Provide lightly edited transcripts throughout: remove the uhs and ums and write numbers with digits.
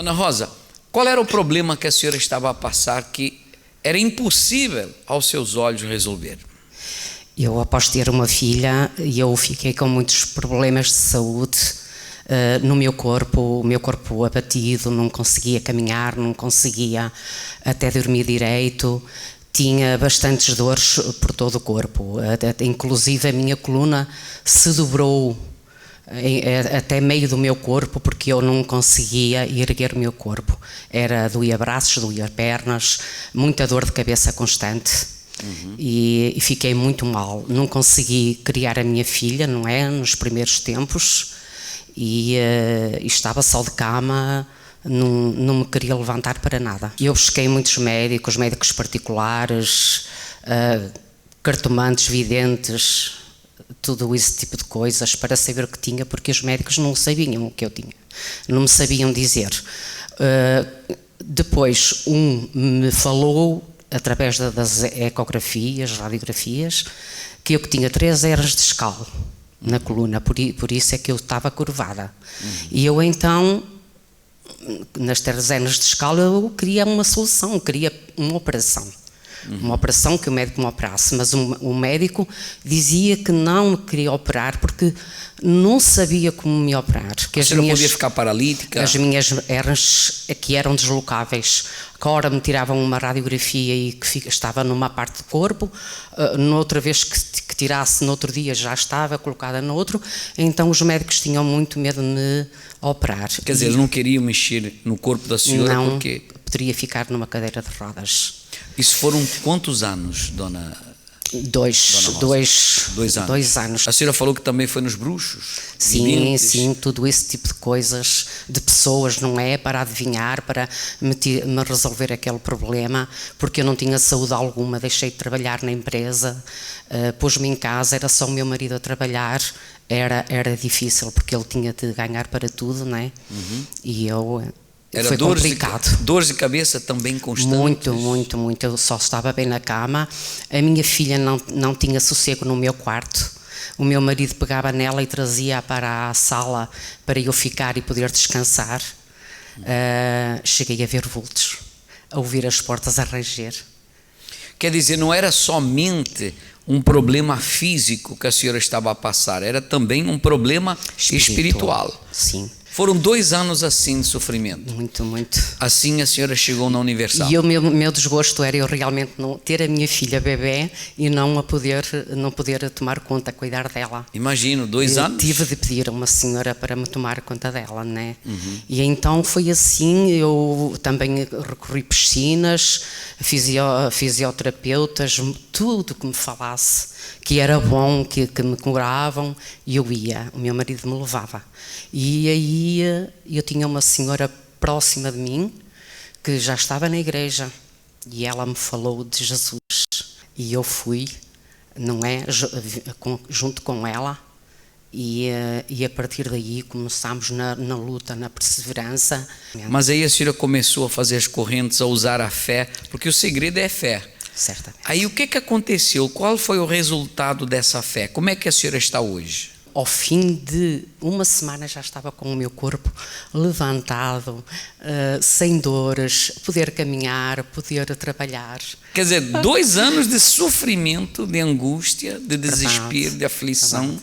Dona Rosa, qual era o problema que a senhora estava a passar que era impossível aos seus olhos resolver? Eu, após ter uma filha, eu fiquei com muitos problemas de saúde no meu corpo, o meu corpo abatido, não conseguia caminhar, não conseguia até dormir direito, tinha bastantes dores por todo o corpo, inclusive a minha coluna se dobrou até meio do meu corpo, porque eu não conseguia erguer o meu corpo. Doía braços, doía pernas, muita dor de cabeça constante. E fiquei muito mal. Não consegui criar a minha filha, não é? Nos primeiros tempos. E estava só de cama, não me queria levantar para nada. Eu busquei muitos médicos particulares, cartomantes, videntes, tudo esse tipo de coisas para saber o que tinha, porque os médicos não sabiam o que eu tinha, não me sabiam dizer. Depois me falou, através das ecografias, radiografias, que eu tinha 3 hernias de escalo na coluna, por isso é que eu estava curvada. E eu então, nas 3 hernias de escalo, eu queria uma solução, queria uma operação. Uma operação que o médico me operasse, mas o médico dizia que não me queria operar porque não sabia como me operar. Você não podia ficar paralítica? As minhas hernias que eram deslocáveis, que ora me tiravam uma radiografia e que estava numa parte do corpo, noutra vez que tirasse, no outro dia já estava colocada no outro, então os médicos tinham muito medo de me operar. Quer dizer, eles não queriam mexer no corpo da senhora não, porque... poderia ficar numa cadeira de rodas. Isso foram quantos anos, dona? 2 anos. 2 anos. A senhora falou que também foi nos bruxos? Sim, sim, tudo esse tipo de coisas, de pessoas, não é? Para adivinhar, para me resolver aquele problema, porque eu não tinha saúde alguma, deixei de trabalhar na empresa, pus-me em casa, era só o meu marido a trabalhar, era difícil, porque ele tinha de ganhar para tudo, não é? E eu... Foi complicado. Dores de cabeça também constantes? Muito. Eu só estava bem na cama. A minha filha não tinha sossego no meu quarto. O meu marido pegava nela e trazia para a sala para eu ficar e poder descansar. Cheguei a ver vultos, a ouvir as portas a ranger. Quer dizer, não era somente um problema físico que a senhora estava a passar, era também um problema espiritual. Sim. Foram 2 anos assim de sofrimento. Muito. Assim a senhora chegou na Universal. E o meu desgosto era eu realmente não ter a minha filha bebê e não poder tomar conta, cuidar dela. Imagino, 2 anos. Tive de pedir a uma senhora para me tomar conta dela, né? E então foi assim, eu também recorri a piscinas, fisioterapeutas, tudo que me falasse, que era bom, que me curavam, e eu ia, o meu marido me levava. E aí eu tinha uma senhora próxima de mim, que já estava na igreja, e ela me falou de Jesus, e eu fui, não é, junto com ela, e a partir daí começámos na luta, na perseverança. Mas aí a senhora começou a fazer as correntes, a usar a fé, porque o segredo é fé. Certamente. Aí o que aconteceu? Qual foi o resultado dessa fé? Como é que a senhora está hoje? Ao fim de uma semana já estava com o meu corpo levantado, sem dores, poder caminhar, poder trabalhar. Quer dizer, 2 anos de sofrimento, de angústia, de desespero, de aflição,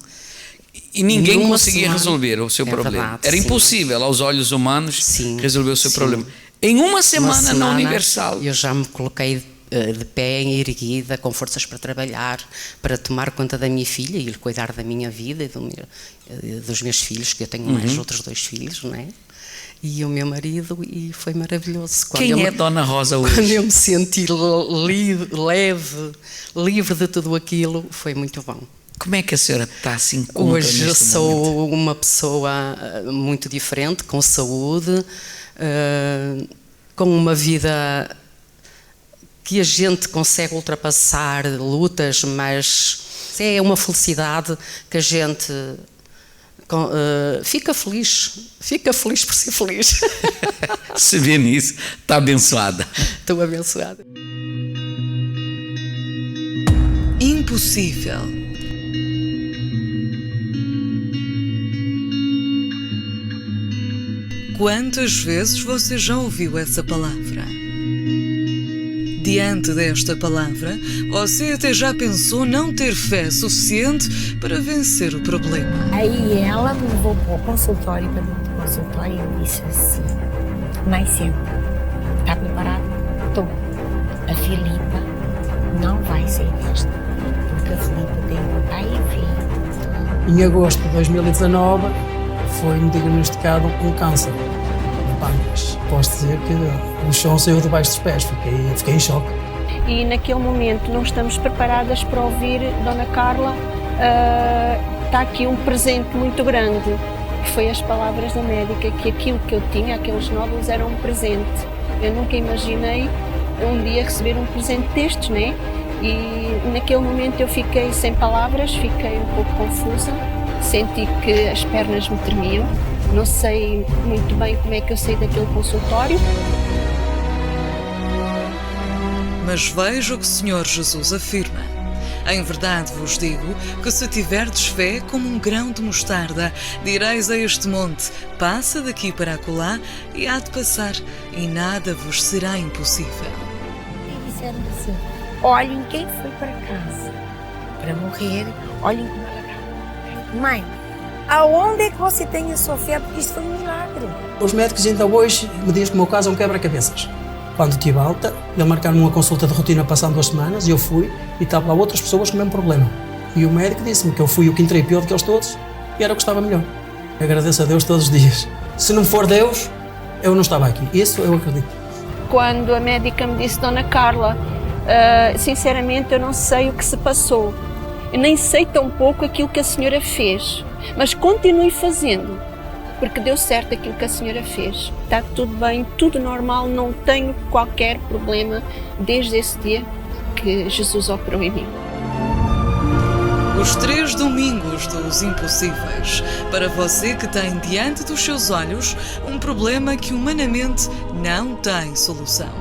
e ninguém conseguia resolver o seu problema. Era impossível aos olhos humanos resolver o seu problema. Em uma semana na Universal. Eu já me coloquei de pé, erguida, com forças para trabalhar, para tomar conta da minha filha e cuidar da minha vida e dos meus filhos, que eu tenho mais outros 2 filhos, não é? E o meu marido, e foi maravilhoso. Quem é Dona Rosa hoje? Quando eu me senti livre de tudo aquilo, foi muito bom. Como é que a senhora está assim? Hoje eu sou uma pessoa muito diferente, com saúde, com uma vida que a gente consegue ultrapassar lutas, mas é uma felicidade que a gente fica feliz por ser feliz. Se vê nisso, está abençoada. Estou abençoada. Impossível. Quantas vezes você já ouviu essa palavra? Diante desta palavra, você até já pensou não ter fé suficiente para vencer o problema. Aí ela me levou para o consultório, para dentro do consultório, e me disse assim: mais cedo, está preparado? Estou. A Filipa não vai sair desta, porque a Filipa tem um pai e filho. Em agosto de 2019 foi-me diagnosticado um câncer no pâncreas. Posso dizer que o chão saiu debaixo dos pés, fiquei em choque. E naquele momento não estamos preparadas para ouvir Dona Carla, está aqui um presente muito grande, que foi as palavras da médica, que aquilo que eu tinha, aqueles nódulos, eram um presente. Eu nunca imaginei um dia receber um presente destes, né? E naquele momento eu fiquei sem palavras, fiquei um pouco confusa, senti que as pernas me tremiam, não sei muito bem como é que eu saí daquele consultório. Mas veja o que o Senhor Jesus afirma. Em verdade vos digo que se tiverdes fé como um grão de mostarda, direis a este monte: passa daqui para acolá, e há de passar, e nada vos será impossível. E disseram assim: olhem quem foi para casa para morrer, olhem como ela está. Mãe, aonde é que você tem a sua fé? Porque isto foi um milagre. Os médicos ainda hoje me dizem que o meu caso é um quebra-cabeças. Quando tive alta, eles marcaram uma consulta de rotina passando 2 semanas, e eu fui, e estavam lá outras pessoas com o mesmo problema. E o médico disse-me que eu fui o que entrei pior do que eles todos, e era o que estava melhor. Eu agradeço a Deus todos os dias. Se não for Deus, eu não estava aqui. Isso eu acredito. Quando a médica me disse: Dona Carla, sinceramente eu não sei o que se passou. Eu nem sei tão pouco aquilo que a senhora fez, mas continue fazendo, porque deu certo aquilo que a senhora fez. Está tudo bem, tudo normal, não tenho qualquer problema desde esse dia que Jesus operou em mim. Os 3 domingos dos impossíveis, para você que tem diante dos seus olhos um problema que humanamente não tem solução.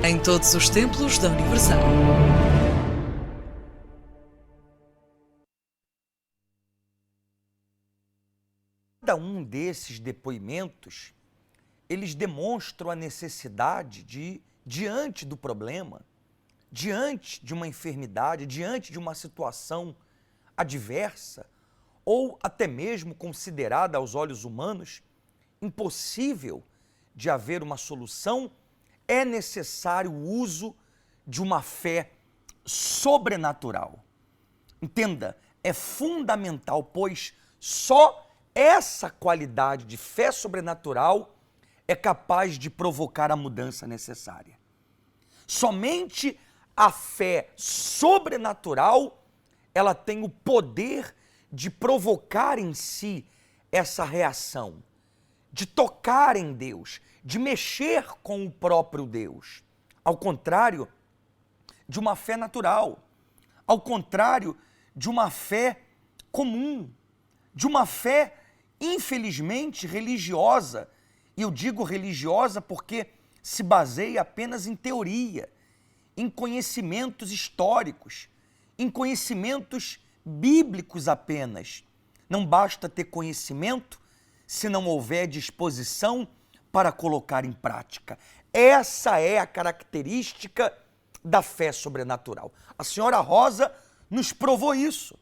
Em todos os templos da Universal. Cada um desses depoimentos, eles demonstram a necessidade de, diante do problema, diante de uma enfermidade, diante de uma situação adversa, ou até mesmo considerada aos olhos humanos impossível de haver uma solução, é necessário o uso de uma fé sobrenatural. Entenda, é fundamental, pois só essa qualidade de fé sobrenatural é capaz de provocar a mudança necessária. Somente a fé sobrenatural, ela tem o poder de provocar em si essa reação, de tocar em Deus, de mexer com o próprio Deus. Ao contrário de uma fé natural, ao contrário de uma fé comum, de uma fé, infelizmente, religiosa. E eu digo religiosa porque se baseia apenas em teoria, em conhecimentos históricos, em conhecimentos bíblicos apenas. Não basta ter conhecimento se não houver disposição para colocar em prática. Essa é a característica da fé sobrenatural. A senhora Rosa nos provou isso.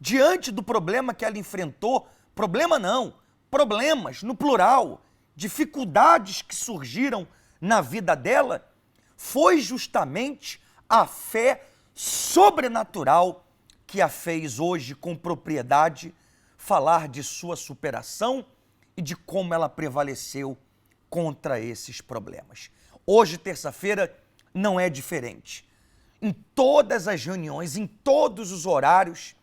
Diante do problema que ela enfrentou, problema não, problemas no plural, dificuldades que surgiram na vida dela, foi justamente a fé sobrenatural que a fez hoje com propriedade falar de sua superação e de como ela prevaleceu contra esses problemas. Hoje, terça-feira, não é diferente. Em todas as reuniões, em todos os horários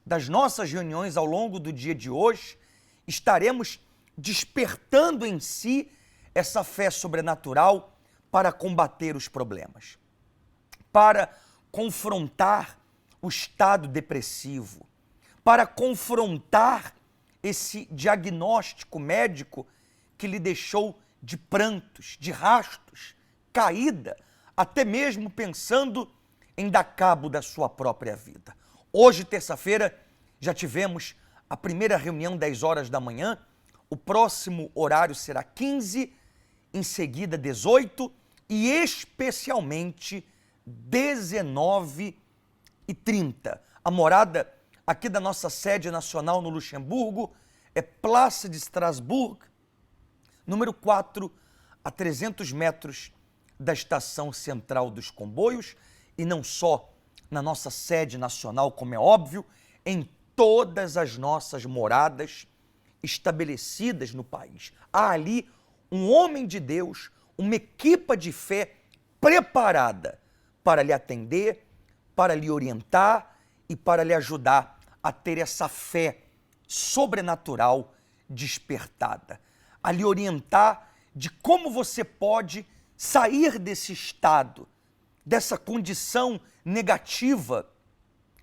das nossas reuniões ao longo do dia de hoje, estaremos despertando em si essa fé sobrenatural para combater os problemas, para confrontar o estado depressivo, para confrontar esse diagnóstico médico que lhe deixou de prantos, de rastos, caída, até mesmo pensando em dar cabo da sua própria vida. Hoje, terça-feira, já tivemos a primeira reunião 10 horas da manhã, O próximo horário será 15, em seguida 18 e especialmente 19h30. A morada aqui da nossa sede nacional no Luxemburgo é Place de Strasbourg, número 4, a 300 metros da estação central dos comboios, e não só na nossa sede nacional, como é óbvio, em todas as nossas moradas estabelecidas no país. Há ali um homem de Deus, uma equipa de fé preparada para lhe atender, para lhe orientar e para lhe ajudar a ter essa fé sobrenatural despertada, a lhe orientar de como você pode sair desse estado, dessa condição negativa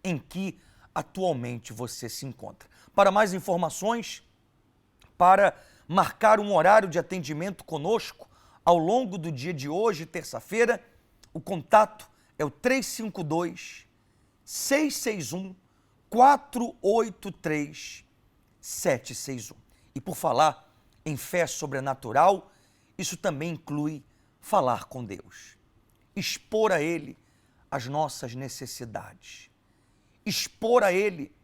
em que atualmente você se encontra. Para mais informações, para marcar um horário de atendimento conosco ao longo do dia de hoje, terça-feira, o contato é o 352-661-483-761. E por falar em fé sobrenatural, isso também inclui falar com Deus, expor a Ele as nossas necessidades, expor a Ele,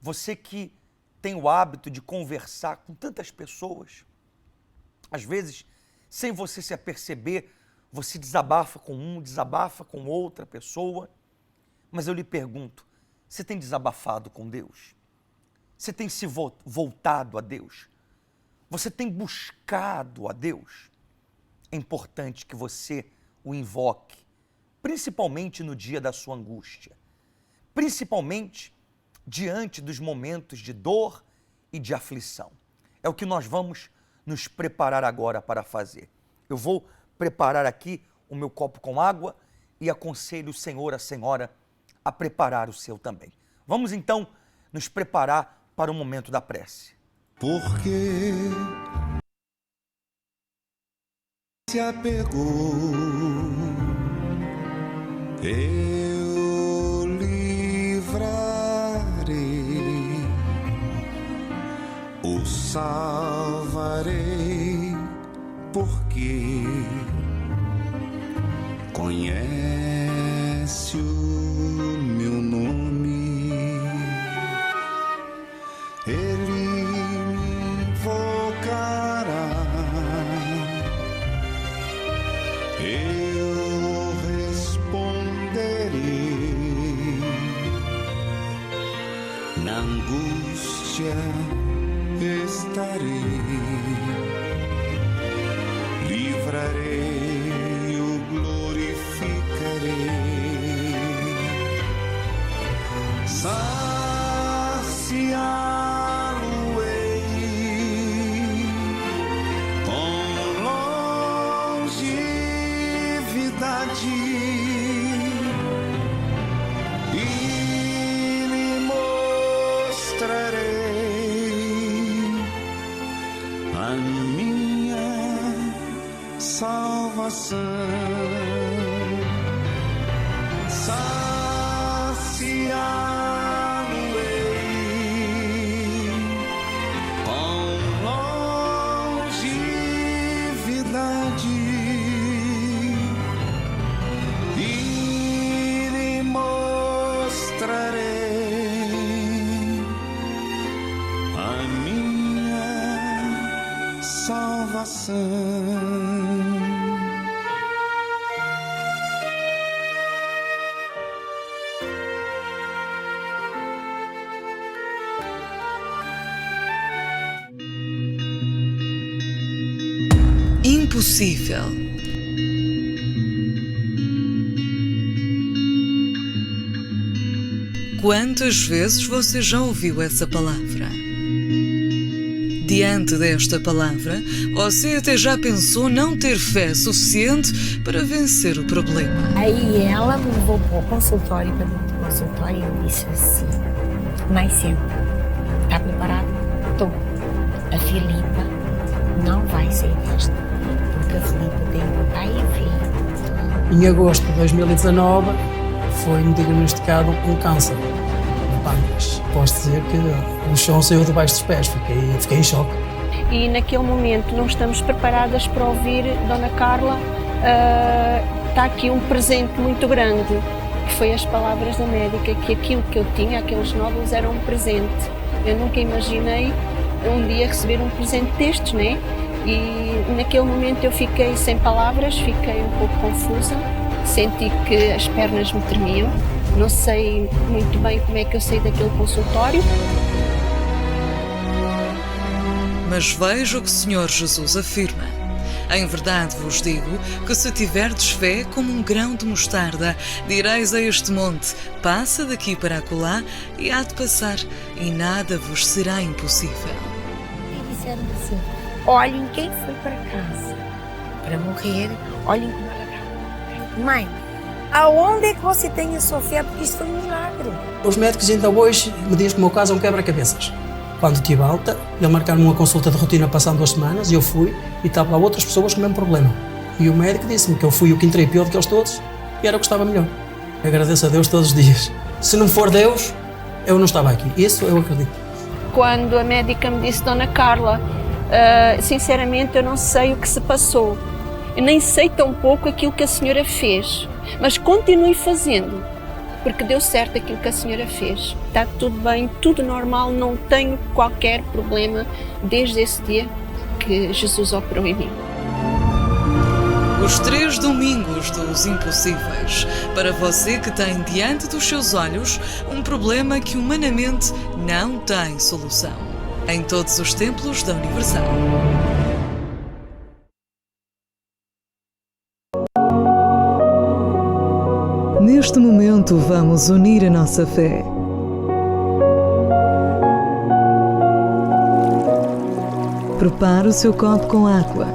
você que tem o hábito de conversar com tantas pessoas, às vezes, sem você se aperceber, você desabafa com um, desabafa com outra pessoa, mas eu lhe pergunto, você tem desabafado com Deus? Você tem se voltado a Deus? Você tem buscado a Deus? É importante que você o invoque, principalmente no dia da sua angústia, principalmente diante dos momentos de dor e de aflição. É o que nós vamos nos preparar agora para fazer. Eu vou preparar aqui o meu copo com água e aconselho o senhor, a senhora, a preparar o seu também. Vamos então nos preparar para o momento da prece. Porque se apegou, eu livrarei, o salvarei, porque conhece o meu nome, ele me invocará, eu responderei, na angústia estarei, livrarei, o glorificarei, saciá-lo-ei com longevidade e lhe mostrarei a minha salvação. Saciá-lo-ei com longevidade e lhe mostrarei a minha salvação. Impossível. Quantas vezes você já ouviu essa palavra? Diante desta palavra, você até já pensou não ter fé suficiente para vencer o problema. Aí ela me levou para o consultório, para dentro do consultório, e disse assim: mais cedo, está preparado? Estou. A Filipa não vai sair desta, porque a Filipa tem um pai e filho. Em agosto de 2019 foi-me diagnosticado um câncer no pâncreas. Posso dizer que o chão saiu debaixo dos pés, fiquei em choque. e naquele momento não estamos preparadas para ouvir Dona Carla, está aqui um presente muito grande, que foi as palavras da médica, que aquilo que eu tinha, aqueles nódulos, era um presente. Eu nunca imaginei um dia receber um presente destes, né? E naquele momento eu fiquei sem palavras, fiquei um pouco confusa, senti que as pernas me tremiam, não sei muito bem como é que eu saí daquele consultório. Mas veja o que o Senhor Jesus afirma. Em verdade vos digo que se tiverdes fé como um grão de mostarda, direis a este monte, passa daqui para acolá, e há de passar, e nada vos será impossível. E disseram assim, olhem quem foi para casa para morrer, olhem como ela está. Mãe, aonde é que você tem a sua fé? Porque isto foi um milagre. Os médicos ainda hoje me dizem que o meu caso é um quebra-cabeças. Quando tive alta, eles marcaram uma consulta de rotina passando 2 semanas e eu fui e estava lá outras pessoas com o mesmo problema. E o médico disse-me que eu fui o que entrei pior do que eles todos e era o que estava melhor. Eu agradeço a Deus todos os dias. Se não for Deus, eu não estava aqui. Isso eu acredito. Quando a médica me disse, Dona Carla, sinceramente eu não sei o que se passou. Eu nem sei tão pouco aquilo que a senhora fez, mas continue fazendo, porque deu certo aquilo que a senhora fez. Está tudo bem, tudo normal, não tenho qualquer problema desde esse dia que Jesus operou em mim. Os 3 domingos dos impossíveis, para você que tem diante dos seus olhos um problema que humanamente não tem solução. Em todos os templos da Universal. Neste momento vamos unir a nossa fé. Prepare o seu copo com água.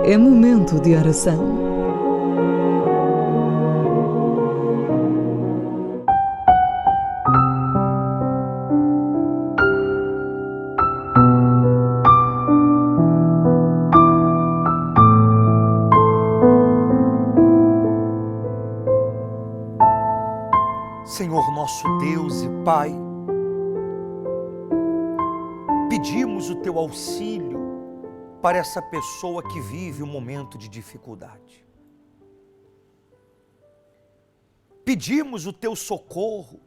É momento de oração. Senhor nosso Deus e Pai, pedimos o Teu auxílio para essa pessoa que vive um momento de dificuldade. Pedimos o Teu socorro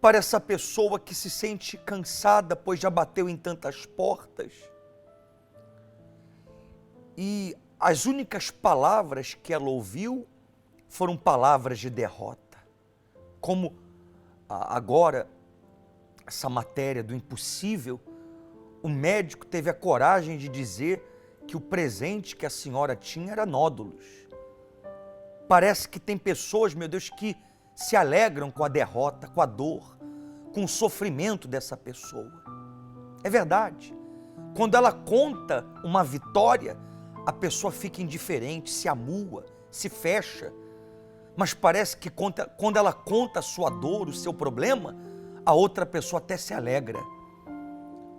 para essa pessoa que se sente cansada, pois já bateu em tantas portas. E as únicas palavras que ela ouviu foram palavras de derrota. Como agora, essa matéria do impossível, o médico teve a coragem de dizer que o presente que a senhora tinha era nódulos. Parece que tem pessoas, meu Deus, que se alegram com a derrota, com a dor, com o sofrimento dessa pessoa. É verdade. Quando ela conta uma vitória, a pessoa fica indiferente, se amua, se fecha. Mas parece que quando ela conta a sua dor, o seu problema, a outra pessoa até se alegra.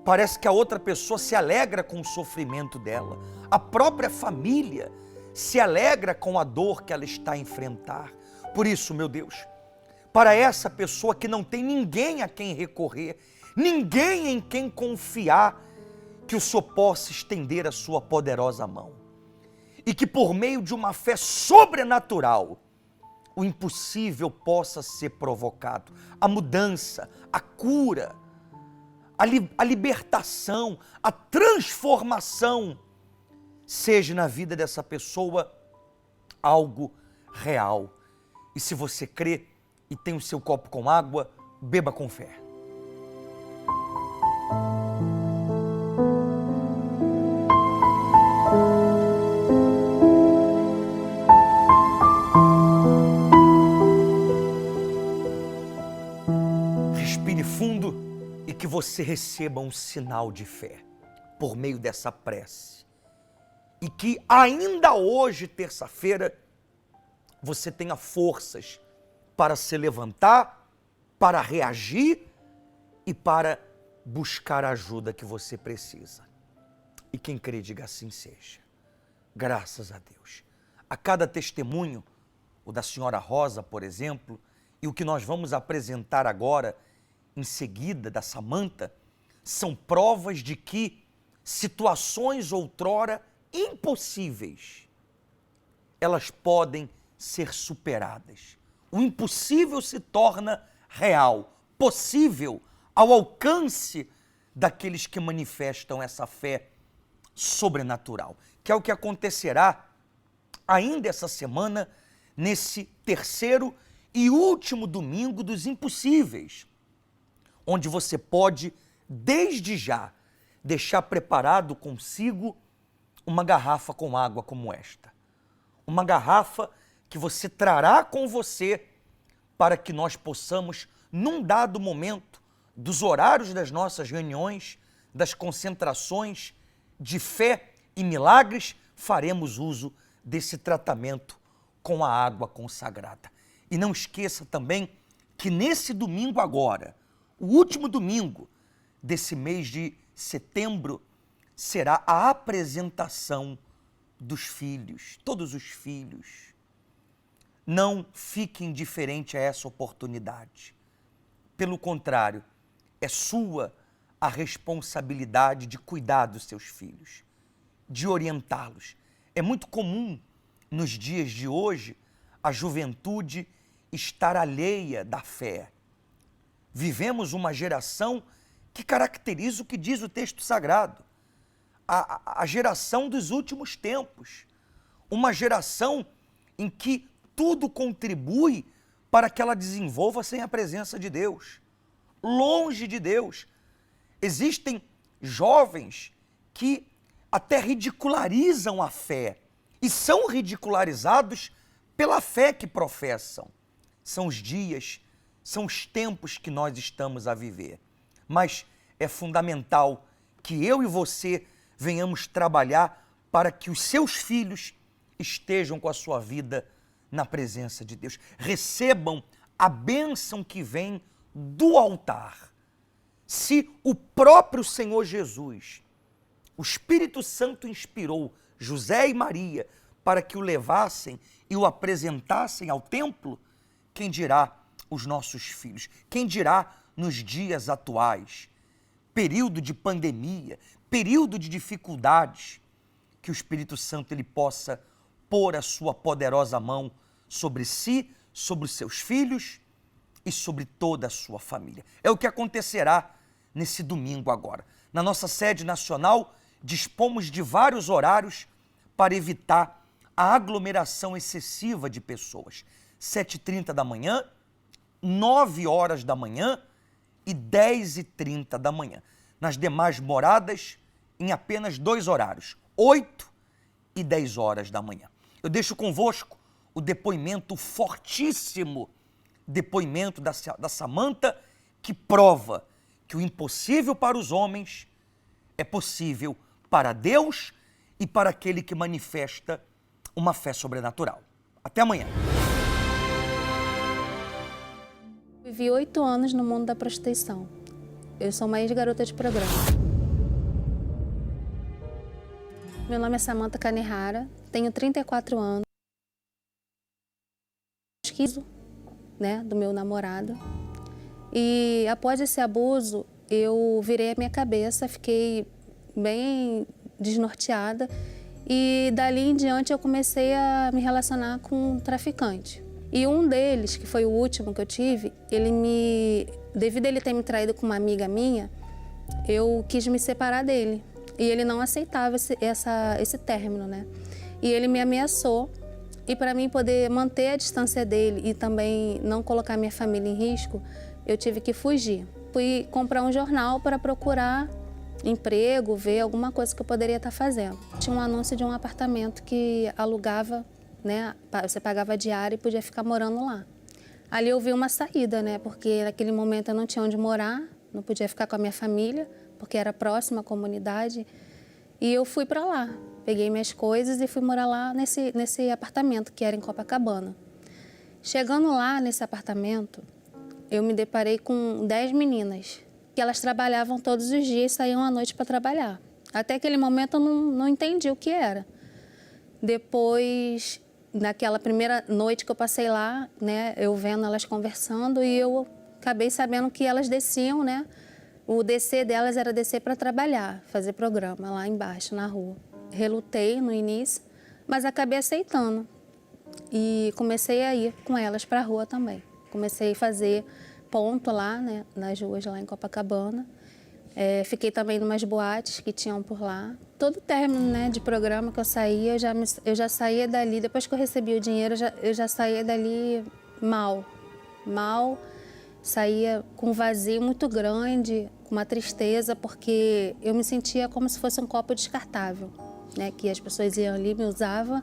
Parece que a outra pessoa se alegra com o sofrimento dela. A própria família se alegra com a dor que ela está a enfrentar. Por isso, meu Deus, para essa pessoa que não tem ninguém a quem recorrer, ninguém em quem confiar, que o Senhor possa estender a sua poderosa mão. E que por meio de uma fé sobrenatural, o impossível possa ser provocado. A mudança, a cura, a libertação, a transformação, seja na vida dessa pessoa algo real. E se você crê e tem o seu copo com água, beba com fé. Fundo e que você receba um sinal de fé por meio dessa prece. E que ainda hoje, terça-feira, você tenha forças para se levantar, para reagir e para buscar a ajuda que você precisa. E quem crê, diga assim seja. Graças a Deus. A cada testemunho, o da senhora Rosa, por exemplo, e o que nós vamos apresentar agora, em seguida, da Samanta, são provas de que situações outrora impossíveis, elas podem ser superadas. O impossível se torna real, possível ao alcance daqueles que manifestam essa fé sobrenatural, que é o que acontecerá ainda essa semana, nesse terceiro e último domingo dos impossíveis, onde você pode, desde já, deixar preparado consigo uma garrafa com água como esta. Uma garrafa que você trará com você para que nós possamos, num dado momento, dos horários das nossas reuniões, das concentrações de fé e milagres, faremos uso desse tratamento com a água consagrada. E não esqueça também que nesse domingo agora, o último domingo desse mês de setembro, será a apresentação dos filhos, todos os filhos. Não fique indiferente a essa oportunidade. Pelo contrário, é sua a responsabilidade de cuidar dos seus filhos, de orientá-los. É muito comum, nos dias de hoje, a juventude estar alheia da fé. Vivemos uma geração que caracteriza o que diz o texto sagrado. A geração dos últimos tempos. Uma geração em que tudo contribui para que ela desenvolva sem a presença de Deus. Longe de Deus. Existem jovens que até ridicularizam a fé e são ridicularizados pela fé que professam. São os dias, são os tempos que nós estamos a viver. Mas é fundamental que eu e você venhamos trabalhar para que os seus filhos estejam com a sua vida na presença de Deus. Recebam a bênção que vem do altar. Se o próprio Senhor Jesus, o Espírito Santo inspirou José e Maria para que o levassem e o apresentassem ao templo, quem dirá os nossos filhos? Quem dirá nos dias atuais? Período de pandemia, período de dificuldades, que o Espírito Santo ele possa pôr a sua poderosa mão sobre si, sobre os seus filhos e sobre toda a sua família. É o que acontecerá nesse domingo agora. Na nossa sede nacional, dispomos de vários horários para evitar a aglomeração excessiva de pessoas. 7h30 da manhã, 9 horas da manhã e 10h30 da manhã. Nas demais moradas, em apenas 2 horários, 8 e 10 horas da manhã. Eu deixo convosco o depoimento fortíssimo, depoimento da Samanta, que prova que o impossível para os homens é possível para Deus e para aquele que manifesta uma fé sobrenatural. Até amanhã. Vivi 8 anos no mundo da prostituição. Eu sou uma ex-garota de programa. Meu nome é Samanta Kanehara, tenho 34 anos. Esquizo, do meu namorado. E após esse abuso, eu virei a minha cabeça, fiquei bem desnorteada. E dali em diante eu comecei a me relacionar com um traficante. E um deles, que foi o último que eu tive, devido a ele ter me traído com uma amiga minha, eu quis me separar dele. E ele não aceitava esse término, E ele me ameaçou. E para mim poder manter a distância dele e também não colocar minha família em risco, eu tive que fugir. Fui comprar um jornal para procurar emprego, ver alguma coisa que eu poderia estar fazendo. Tinha um anúncio de um apartamento que alugava, você pagava diária e podia ficar morando lá. Ali eu vi uma saída, porque naquele momento eu não tinha onde morar, não podia ficar com a minha família, porque era próxima à comunidade. E eu fui para lá, peguei minhas coisas e fui morar lá nesse apartamento, que era em Copacabana. Chegando lá nesse apartamento, eu me deparei com 10 meninas, que elas trabalhavam todos os dias e saíam à noite para trabalhar. Até aquele momento eu não entendi o que era. Depois naquela primeira noite que eu passei lá, né, eu vendo elas conversando e eu acabei sabendo que elas desciam, né? O descer delas era descer para trabalhar, fazer programa lá embaixo, na rua. Relutei no início, mas acabei aceitando. E comecei a ir com elas para a rua também. Comecei a fazer ponto lá, né, nas ruas lá em Copacabana. Fiquei também em umas boates que tinham por lá. Todo término, né, de programa que eu saía, eu já saía dali, depois que eu recebi o dinheiro, eu já saía dali mal. Saía com um vazio muito grande, com uma tristeza, porque eu me sentia como se fosse um copo descartável, né? Que as pessoas iam ali, me usavam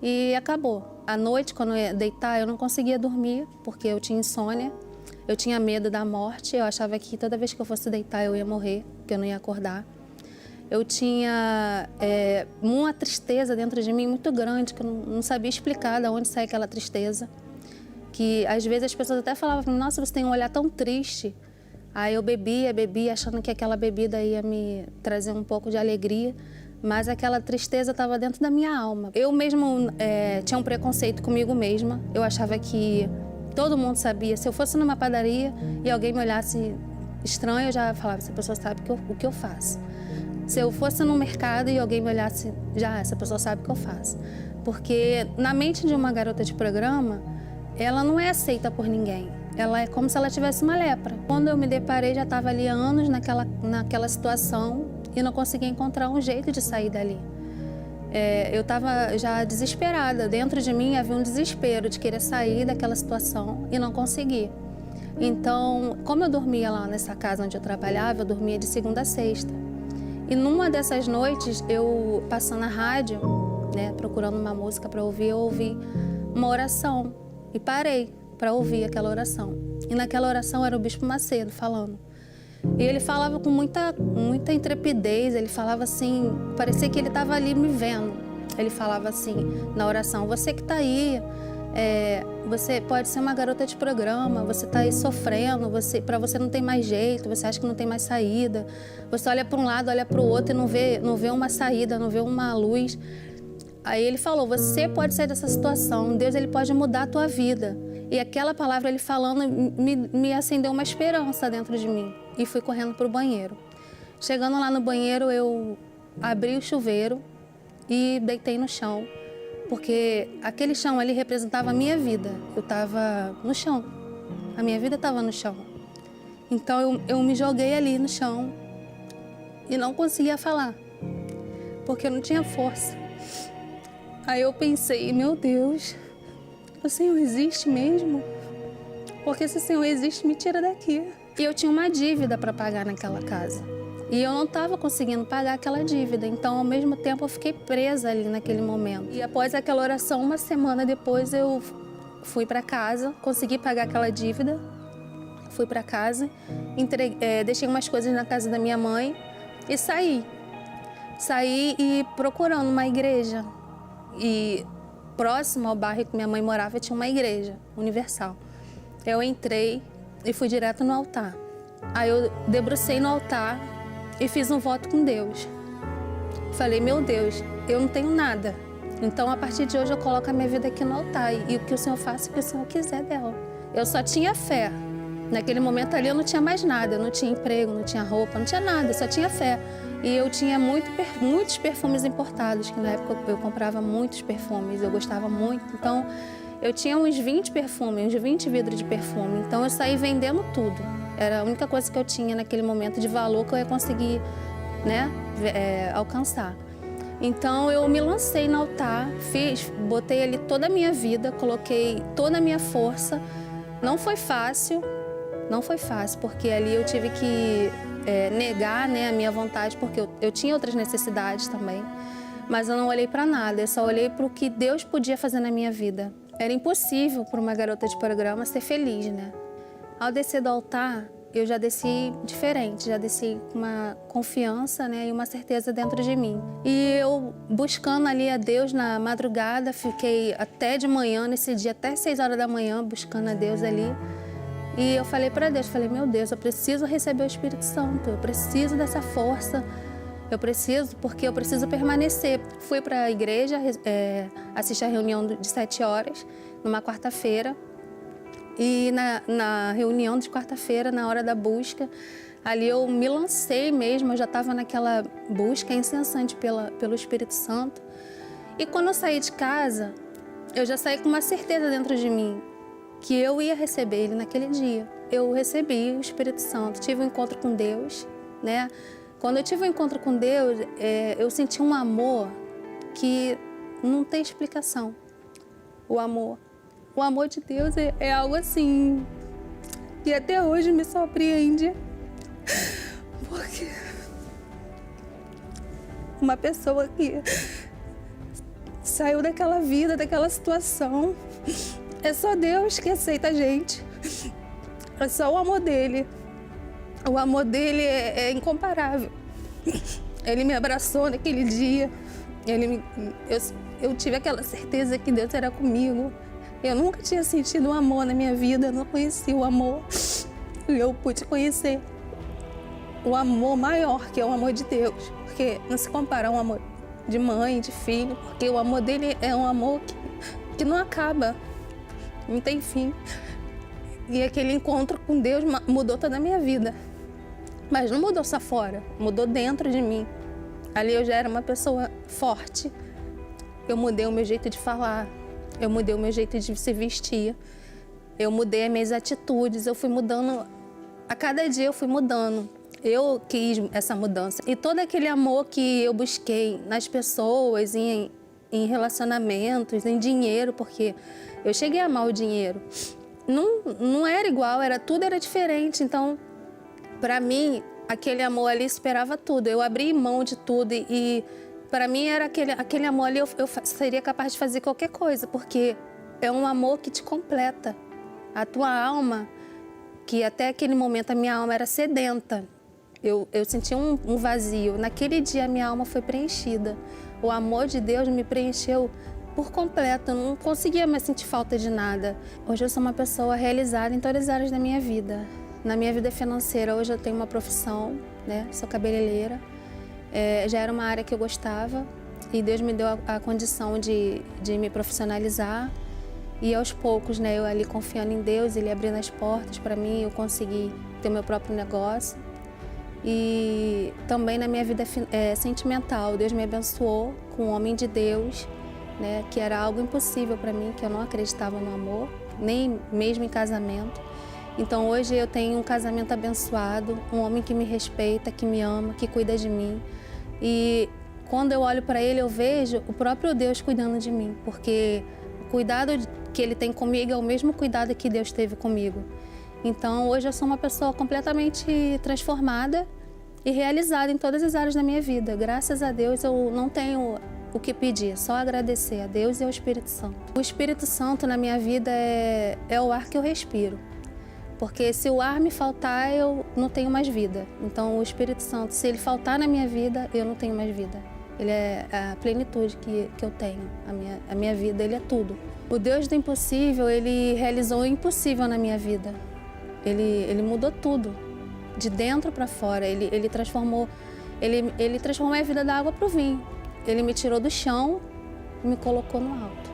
e acabou. À noite, quando eu ia deitar, eu não conseguia dormir, porque eu tinha insônia, eu tinha medo da morte, eu achava que toda vez que eu fosse deitar eu ia morrer, que eu não ia acordar. Eu tinha uma tristeza dentro de mim muito grande, que eu não sabia explicar de onde saía aquela tristeza. Que às vezes as pessoas até falavam para mim, nossa, você tem um olhar tão triste. Aí eu bebia, achando que aquela bebida ia me trazer um pouco de alegria, mas aquela tristeza estava dentro da minha alma. Eu mesmo tinha um preconceito comigo mesma, eu achava que todo mundo sabia. Se eu fosse numa padaria e alguém me olhasse estranho, eu já falava, essa pessoa sabe o que eu faço. Se eu fosse no mercado e alguém me olhasse, já, essa pessoa sabe o que eu faço. Porque na mente de uma garota de programa, ela não é aceita por ninguém. Ela é como se ela tivesse uma lepra. Quando eu me deparei, já estava ali há anos naquela situação e não conseguia encontrar um jeito de sair dali. Eu estava já desesperada. Dentro de mim havia um desespero de querer sair daquela situação e não conseguir. Então, como eu dormia lá nessa casa onde eu trabalhava, eu dormia de segunda a sexta. E numa dessas noites, eu passando a rádio, né, procurando uma música para ouvir, eu ouvi uma oração. E parei para ouvir aquela oração. E naquela oração era o Bispo Macedo falando. E ele falava com muita intrepidez, ele falava assim, parecia que ele estava ali me vendo. Ele falava assim, na oração, você que está aí, você pode ser uma garota de programa, você está aí sofrendo, para você não tem mais jeito, você acha que não tem mais saída. Você olha para um lado, olha para o outro e não vê uma saída, não vê uma luz. Aí ele falou, você pode sair dessa situação, Deus ele pode mudar a tua vida. E aquela palavra ele falando me acendeu uma esperança dentro de mim. E fui correndo para o banheiro. Chegando lá no banheiro, eu abri o chuveiro e deitei no chão. Porque aquele chão ali representava a minha vida. Eu estava no chão. A minha vida estava no chão. Então eu me joguei ali no chão e não conseguia falar. Porque eu não tinha força. Aí eu pensei, meu Deus, o Senhor existe mesmo? Porque se o Senhor existe, me tira daqui. E eu tinha uma dívida para pagar naquela casa. E eu não estava conseguindo pagar aquela dívida. Então, ao mesmo tempo, eu fiquei presa ali naquele momento. E após aquela oração, uma semana depois, eu fui para casa, consegui pagar aquela dívida. Fui para casa, deixei umas coisas na casa da minha mãe e saí. Saí e procurando uma igreja. E próximo ao bairro que minha mãe morava tinha uma igreja universal. Eu entrei e fui direto no altar. Aí eu debrucei no altar e fiz um voto com Deus. Falei, meu Deus, eu não tenho nada. Então a partir de hoje eu coloco a minha vida aqui no altar e o que o Senhor faça, o que o Senhor quiser dela. Eu só tinha fé. Naquele momento ali eu não tinha mais nada, eu não tinha emprego, não tinha roupa, não tinha nada, eu só tinha fé. E eu tinha muitos perfumes importados, que na época eu comprava muitos perfumes, eu gostava muito. Então, eu tinha uns 20 perfumes, uns 20 vidros de perfume. Então, eu saí vendendo tudo. Era a única coisa que eu tinha naquele momento de valor que eu ia conseguir, né, alcançar. Então, eu me lancei no altar, botei ali toda a minha vida, coloquei toda a minha força. Não foi fácil, porque ali eu tive que negar, né, a minha vontade, porque eu tinha outras necessidades também, mas eu não olhei para nada, eu só olhei para o que Deus podia fazer na minha vida. Era impossível para uma garota de programa ser feliz, né? Ao descer do altar, eu já desci diferente, já desci com uma confiança, né, e uma certeza dentro de mim. E eu buscando ali a Deus na madrugada, fiquei até de manhã, nesse dia, até 6 horas da manhã, buscando a Deus ali. E eu falei para Deus, meu Deus, eu preciso receber o Espírito Santo, eu preciso dessa força, porque eu preciso permanecer. Fui para a igreja assistir a reunião de 7 horas, numa quarta-feira. E na reunião de quarta-feira, na hora da busca, ali eu me lancei mesmo, eu já estava naquela busca incessante pelo Espírito Santo. E quando eu saí de casa, eu já saí com uma certeza dentro de mim, que eu ia receber ele naquele dia. Eu recebi o Espírito Santo, tive um encontro com Deus, né? Quando eu tive um encontro com Deus, eu senti um amor que não tem explicação. O amor de Deus é algo assim que até hoje me surpreende. Porque uma pessoa que saiu daquela vida, daquela situação, é só Deus que aceita a gente. É só o amor dele. O amor dele é incomparável. Ele me abraçou naquele dia. Eu tive aquela certeza que Deus era comigo. Eu nunca tinha sentido um amor na minha vida, eu não conhecia o amor. E eu pude conhecer o amor maior, que é o amor de Deus. Porque não se compara ao amor de mãe, de filho, porque o amor dele é um amor que não acaba, não tem fim. E aquele encontro com Deus mudou toda a minha vida. Mas não mudou só fora, mudou dentro de mim. Ali eu já era uma pessoa forte. Eu mudei o meu jeito de falar, eu mudei o meu jeito de se vestir, eu mudei as minhas atitudes, eu fui mudando, a cada dia eu fui mudando. Eu quis essa mudança. E todo aquele amor que eu busquei nas pessoas, em relacionamentos, em dinheiro, porque eu cheguei a amar o dinheiro. Não era igual, tudo era diferente. Então, para mim, aquele amor ali esperava tudo. Eu abri mão de tudo e para mim era aquele amor ali, eu seria capaz de fazer qualquer coisa, porque é um amor que te completa. A tua alma, que até aquele momento a minha alma era sedenta. Eu senti um vazio. Naquele dia a minha alma foi preenchida. O amor de Deus me preencheu por completo. Eu não conseguia mais sentir falta de nada. Hoje eu sou uma pessoa realizada em todas as áreas da minha vida. Na minha vida financeira, hoje eu tenho uma profissão, né? Sou cabeleireira. Já era uma área que eu gostava e Deus me deu a condição de me profissionalizar. E aos poucos, né, eu ali confiando em Deus, Ele abrindo as portas para mim, eu consegui ter meu próprio negócio. E também na minha vida sentimental, Deus me abençoou com um homem de Deus, né, que era algo impossível para mim, que eu não acreditava no amor, nem mesmo em casamento. Então hoje eu tenho um casamento abençoado, um homem que me respeita, que me ama, que cuida de mim. E quando eu olho para ele, eu vejo o próprio Deus cuidando de mim, porque o cuidado que ele tem comigo é o mesmo cuidado que Deus teve comigo. Então, hoje eu sou uma pessoa completamente transformada e realizada em todas as áreas da minha vida. Graças a Deus, eu não tenho o que pedir, só agradecer a Deus e ao Espírito Santo. O Espírito Santo na minha vida é o ar que eu respiro. Porque se o ar me faltar, eu não tenho mais vida. Então, o Espírito Santo, se ele faltar na minha vida, eu não tenho mais vida. Ele é a plenitude que eu tenho. A minha vida, ele é tudo. O Deus do impossível, ele realizou o impossível na minha vida. Ele mudou tudo, de dentro para fora. Ele transformou a minha vida da água para o vinho. Ele me tirou do chão e me colocou no alto.